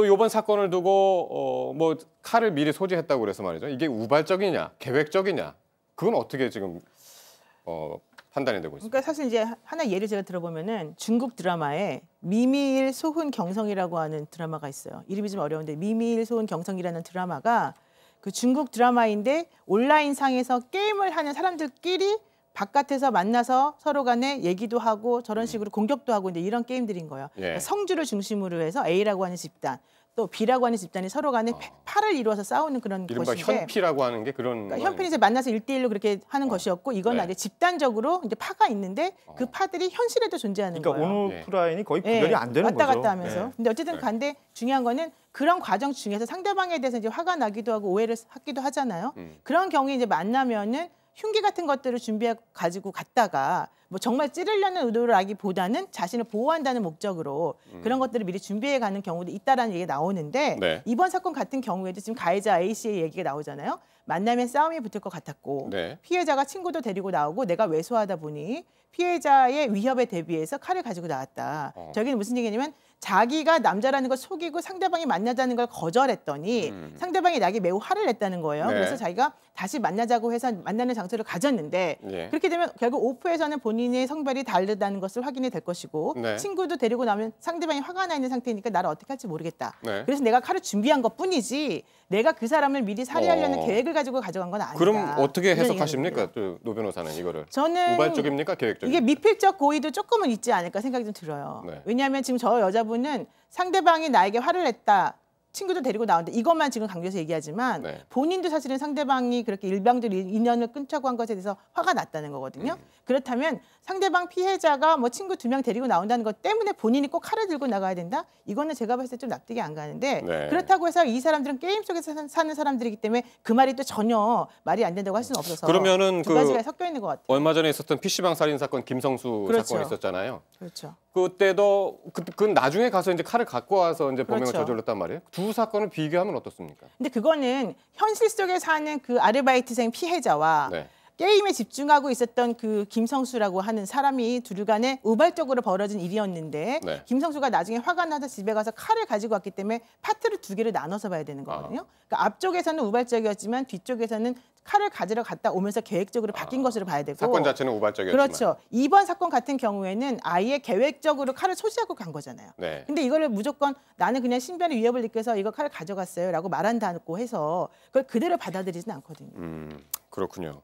또 이번 사건을 두고 뭐 칼을 미리 소지했다고 그래서 말이죠. 이게 우발적이냐, 계획적이냐, 그건 어떻게 지금 판단이 되고 있습니까? 그러니까 사실 이제 하나 예를 제가 들어보면은 중국 드라마에 미밀 소훈 경성이라고 하는 드라마가 있어요. 이름이 좀 어려운데 미밀 소훈 경성이라는 드라마가 그 중국 드라마인데 온라인 상에서 게임을 하는 사람들끼리 바깥에서 만나서 서로 간에 얘기도 하고 저런 식으로 공격도 하고 이제 이런 게임들인 거예요. 예. 그러니까 성주를 중심으로 해서 A라고 하는 집단, 또 B라고 하는 집단이 서로 간에 팔을 이루어서 싸우는 그런 이른바 것인데 현피라고 하는 게 그런 그러니까 현편이 이제 만나서 1대1로 그렇게 하는 것이었고 이건 네. 아니라 집단적으로 이제 파가 있는데 그 파들이 현실에도 존재하는 그러니까 거예요. 오프라인이 거의 구별이 안 되는 왔다 거죠. 갔다 하면서. 네. 근데 어쨌든 간데 중요한 거는 그런 과정 중에서 상대방에 대해서 이제 화가 나기도 하고 오해를 하기도 하잖아요. 그런 경우에 이제 만나면은 흉기 같은 것들을 준비해 가지고 갔다가 뭐 정말 찌르려는 의도라기보다는 자신을 보호한다는 목적으로 그런 것들을 미리 준비해 가는 경우도 있다라는 얘기가 나오는데 네. 이번 사건 같은 경우에도 지금 가해자 A 씨의 얘기가 나오잖아요. 만나면 싸움이 붙을 것 같았고 네. 피해자가 친구도 데리고 나오고 내가 왜소하다 보니 피해자의 위협에 대비해서 칼을 가지고 나왔다. 저기는 무슨 얘기냐면 자기가 남자라는 걸 속이고 상대방이 만나자는 걸 거절했더니 상대방이 나에게 매우 화를 냈다는 거예요. 네. 그래서 자기가 다시 만나자고 해서 만나는 장소를 가졌는데 예. 그렇게 되면 결국 오프에서는 본인의 성별이 다르다는 것을 확인이 될 것이고 네. 친구도 데리고 나오면 상대방이 화가 나 있는 상태니까 나를 어떻게 할지 모르겠다. 네. 그래서 내가 칼을 준비한 것뿐이지 내가 그 사람을 미리 살해하려는 계획을 가지고 가져간 건 아니다. 그럼 어떻게 이런 얘기가 해석하십니까, 노 변호사는 이거를? 저는 우발적입니까, 계획적입니까? 이게 미필적 고의도 조금은 있지 않을까 생각이 좀 들어요. 네. 왜냐하면 지금 저 여자분은 상대방이 나에게 화를 냈다. 친구도 데리고 나오는데 이것만 지금 강조해서 얘기하지만 네. 본인도 사실은 상대방이 그렇게 일방적으로 인연을 끊자고 한 것에 대해서 화가 났다는 거거든요. 그렇다면 상대방 피해자가 뭐 친구 2명 데리고 나온다는 것 때문에 본인이 꼭 칼을 들고 나가야 된다? 이거는 제가 봤을 때 좀 납득이 안 가는데 네. 그렇다고 해서 이 사람들은 게임 속에서 사는 사람들이기 때문에 그 말이 또 전혀 말이 안 된다고 할 수는 없어서 그러면은 두 가지가 섞여 있는 것 같아요. 얼마 전에 있었던 PC방 살인 사건 김성수 그렇죠. 사건이 있었잖아요. 그렇죠. 그때도 그건 나중에 가서 이제 칼을 갖고 와서 이제 범행을 그렇죠. 저질렀단 말이에요. 두 사건을 비교하면 어떻습니까? 근데 그거는 현실 속에 사는 그 아르바이트생 피해자와 네. 게임에 집중하고 있었던 그 김성수라고 하는 사람이 둘 간에 우발적으로 벌어진 일이었는데 네. 김성수가 나중에 화가 나서 집에 가서 칼을 가지고 왔기 때문에 파트를 2개를 나눠서 봐야 되는 거거든요. 그러니까 앞쪽에서는 우발적이었지만 뒤쪽에서는 칼을 가지러 갔다 오면서 계획적으로 바뀐 것으로 봐야 되고 사건 자체는 우발적이었지만. 그렇죠. 이번 사건 같은 경우에는 아예 계획적으로 칼을 소지하고 간 거잖아요. 네. 근데 이거를 무조건 나는 그냥 신변의 위협을 느껴서 이거 칼을 가져갔어요라고 말한다고 해서 그걸 그대로 받아들이진 않거든요. 그렇군요.